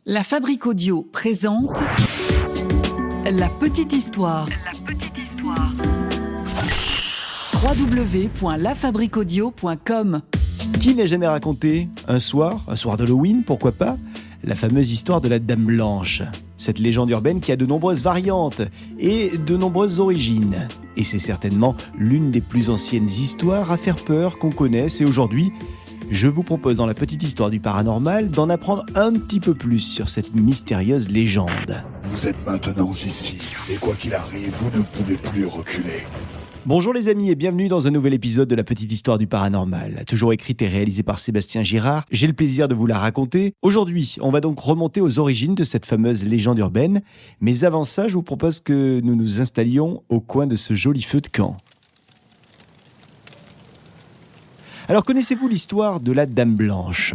La Fabrique Audio présente La Petite Histoire. www.lafabriqueaudio.com. Qui n'a jamais raconté un soir d'Halloween, pourquoi pas, la fameuse histoire de la Dame Blanche. Cette légende urbaine qui a de nombreuses variantes et de nombreuses origines. Et c'est certainement l'une des plus anciennes histoires à faire peur qu'on connaisse. Et aujourd'hui, je vous propose dans la petite histoire du paranormal d'en apprendre un petit peu plus sur cette mystérieuse légende. Vous êtes maintenant ici, et quoi qu'il arrive, vous ne pouvez plus reculer. Bonjour les amis et bienvenue dans un nouvel épisode de la petite histoire du paranormal. Toujours écrite et réalisée par Sébastien Girard, j'ai le plaisir de vous la raconter. Aujourd'hui, on va donc remonter aux origines de cette fameuse légende urbaine. Mais avant ça, je vous propose que nous nous installions au coin de ce joli feu de camp. Alors connaissez-vous l'histoire de la Dame Blanche ?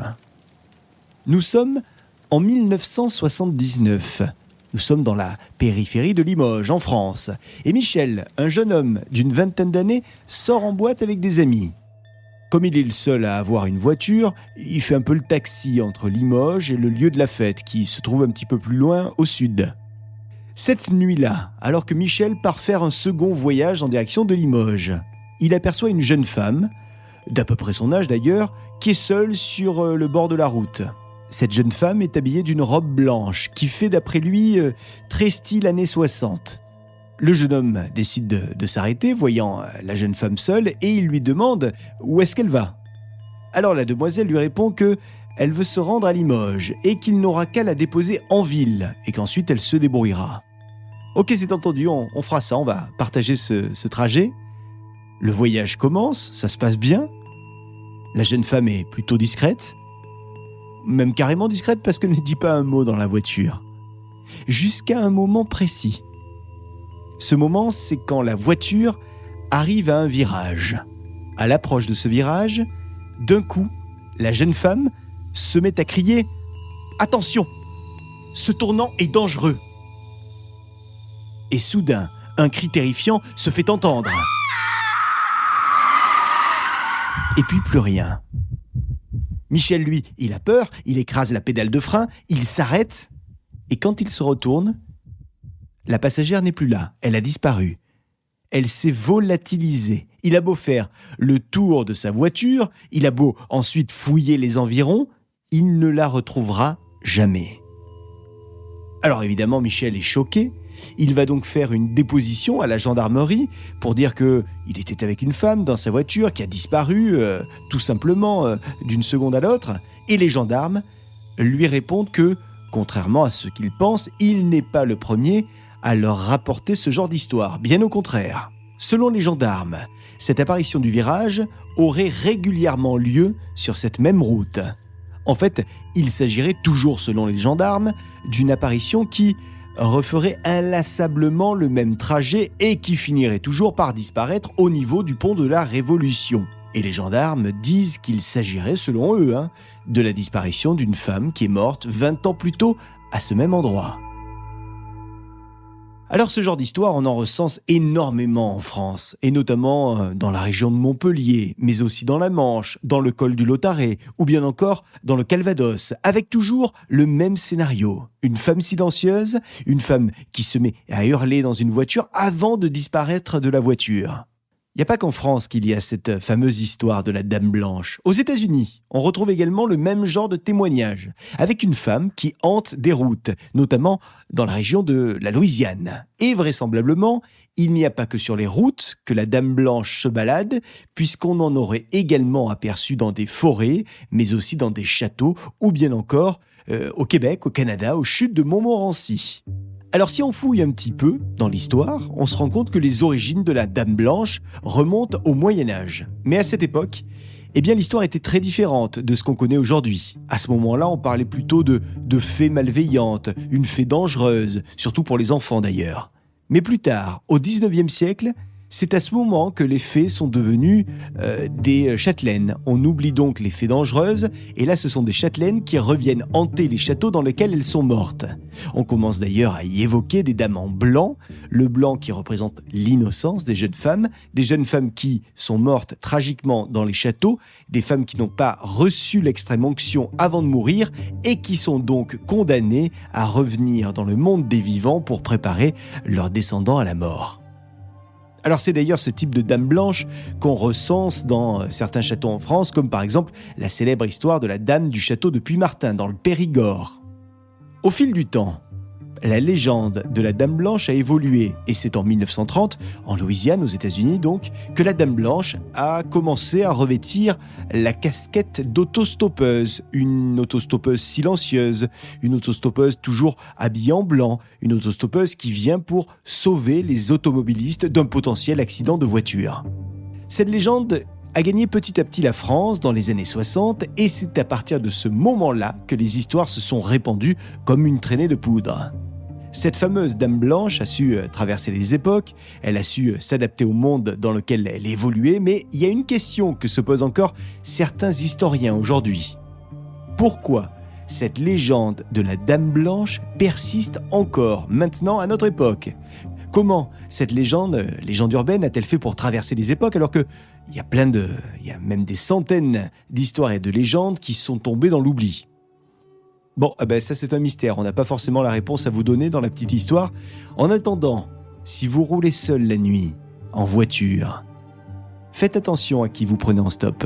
Nous sommes en 1979. Nous sommes dans la périphérie de Limoges, en France. Et Michel, un jeune homme d'une vingtaine d'années, sort en boîte avec des amis. Comme il est le seul à avoir une voiture, il fait un peu le taxi entre Limoges et le lieu de la fête, qui se trouve un petit peu plus loin au sud. Cette nuit-là, alors que Michel part faire un second voyage en direction de Limoges, il aperçoit une jeune femme, d'à peu près son âge d'ailleurs, qui est seule sur le bord de la route. Cette jeune femme est habillée d'une robe blanche qui fait d'après lui très style années 60. Le jeune homme décide de s'arrêter voyant la jeune femme seule et il lui demande où est-ce qu'elle va. Alors la demoiselle lui répond qu'elle veut se rendre à Limoges et qu'il n'aura qu'à la déposer en ville et qu'ensuite elle se débrouillera. Ok, c'est entendu, on fera ça, on va partager ce trajet. Le voyage commence, ça se passe bien. La jeune femme est plutôt discrète. Même carrément discrète parce qu'elle ne dit pas un mot dans la voiture. Jusqu'à un moment précis. Ce moment, c'est quand la voiture arrive à un virage. À l'approche de ce virage, d'un coup, la jeune femme se met à crier « Attention ! Ce tournant est dangereux !» Et soudain, un cri terrifiant se fait entendre. Et puis plus rien. Michel, lui, il a peur, il écrase la pédale de frein, il s'arrête, et quand il se retourne, la passagère n'est plus là, elle a disparu. Elle s'est volatilisée. Il a beau faire le tour de sa voiture, il a beau ensuite fouiller les environs, il ne la retrouvera jamais. Alors évidemment, Michel est choqué. Il va donc faire une déposition à la gendarmerie pour dire qu'il était avec une femme dans sa voiture qui a disparu, tout simplement, d'une seconde à l'autre. Et les gendarmes lui répondent que, contrairement à ce qu'ils pensent, il n'est pas le premier à leur rapporter ce genre d'histoire. Bien au contraire. Selon les gendarmes, cette apparition du virage aurait régulièrement lieu sur cette même route. En fait, il s'agirait toujours, selon les gendarmes, d'une apparition qui referait inlassablement le même trajet et qui finirait toujours par disparaître au niveau du pont de la Révolution. Et les gendarmes disent qu'il s'agirait, selon eux, de la disparition d'une femme qui est morte 20 ans plus tôt à ce même endroit. Alors ce genre d'histoire, on en recense énormément en France, et notamment dans la région de Montpellier, mais aussi dans la Manche, dans le col du Lautaret, ou bien encore dans le Calvados, avec toujours le même scénario. Une femme silencieuse, une femme qui se met à hurler dans une voiture avant de disparaître de la voiture. Il n'y a pas qu'en France qu'il y a cette fameuse histoire de la Dame Blanche. Aux États-Unis, on retrouve également le même genre de témoignage, avec une femme qui hante des routes, notamment dans la région de la Louisiane. Et vraisemblablement, il n'y a pas que sur les routes que la Dame Blanche se balade, puisqu'on en aurait également aperçu dans des forêts, mais aussi dans des châteaux, ou bien encore au Québec, au Canada, aux chutes de Montmorency. Alors si on fouille un petit peu dans l'histoire, on se rend compte que les origines de la Dame Blanche remontent au Moyen-Âge. Mais à cette époque, l'histoire était très différente de ce qu'on connaît aujourd'hui. À ce moment-là, on parlait plutôt de fées malveillantes, une fée dangereuse, surtout pour les enfants d'ailleurs. Mais plus tard, au XIXe siècle, C'est à ce moment que les fées sont devenues des châtelaines. On oublie donc les fées dangereuses, et là ce sont des châtelaines qui reviennent hanter les châteaux dans lesquels elles sont mortes. On commence d'ailleurs à y évoquer des dames en blanc, le blanc qui représente l'innocence des jeunes femmes qui sont mortes tragiquement dans les châteaux, des femmes qui n'ont pas reçu l'extrême onction avant de mourir et qui sont donc condamnées à revenir dans le monde des vivants pour préparer leurs descendants à la mort. Alors c'est d'ailleurs ce type de dame blanche qu'on recense dans certains châteaux en France, comme par exemple la célèbre histoire de la dame du château de Puymartin dans le Périgord. Au fil du temps, la légende de la Dame Blanche a évolué et c'est en 1930, en Louisiane, aux États-Unis donc, que la Dame Blanche a commencé à revêtir la casquette d'autostoppeuse, une autostoppeuse silencieuse, une autostoppeuse toujours habillée en blanc, une autostoppeuse qui vient pour sauver les automobilistes d'un potentiel accident de voiture. Cette légende a gagné petit à petit la France dans les années 60 et c'est à partir de ce moment-là que les histoires se sont répandues comme une traînée de poudre. Cette fameuse Dame Blanche a su traverser les époques, elle a su s'adapter au monde dans lequel elle évoluait, mais il y a une question que se posent encore certains historiens aujourd'hui. Pourquoi cette légende de la Dame Blanche persiste encore maintenant à notre époque ? Comment cette légende urbaine a-t-elle fait pour traverser les époques alors que il y a même des centaines d'histoires et de légendes qui sont tombées dans l'oubli ? Bon, ça c'est un mystère, on n'a pas forcément la réponse à vous donner dans la petite histoire. En attendant, si vous roulez seul la nuit, en voiture, faites attention à qui vous prenez en stop.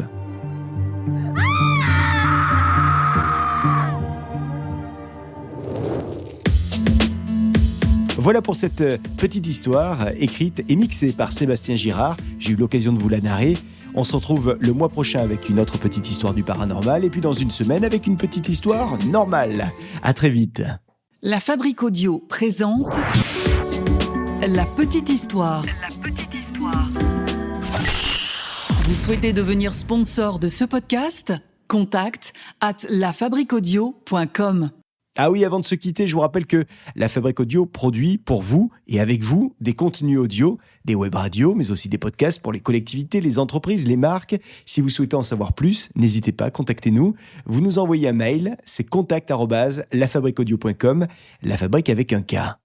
Voilà pour cette petite histoire écrite et mixée par Sébastien Girard. J'ai eu l'occasion de vous la narrer. On se retrouve le mois prochain avec une autre petite histoire du paranormal et puis dans une semaine avec une petite histoire normale. À très vite. La Fabrique Audio présente La petite histoire. Vous souhaitez devenir sponsor de ce podcast ? Contact @lafabriqueaudio.com. Ah oui, avant de se quitter, je vous rappelle que la Fabrique Audio produit pour vous et avec vous des contenus audio, des web radios, mais aussi des podcasts pour les collectivités, les entreprises, les marques. Si vous souhaitez en savoir plus, n'hésitez pas, contactez-nous. Vous nous envoyez un mail, c'est contact@lafabriqueaudio.com, la fabrique avec un K.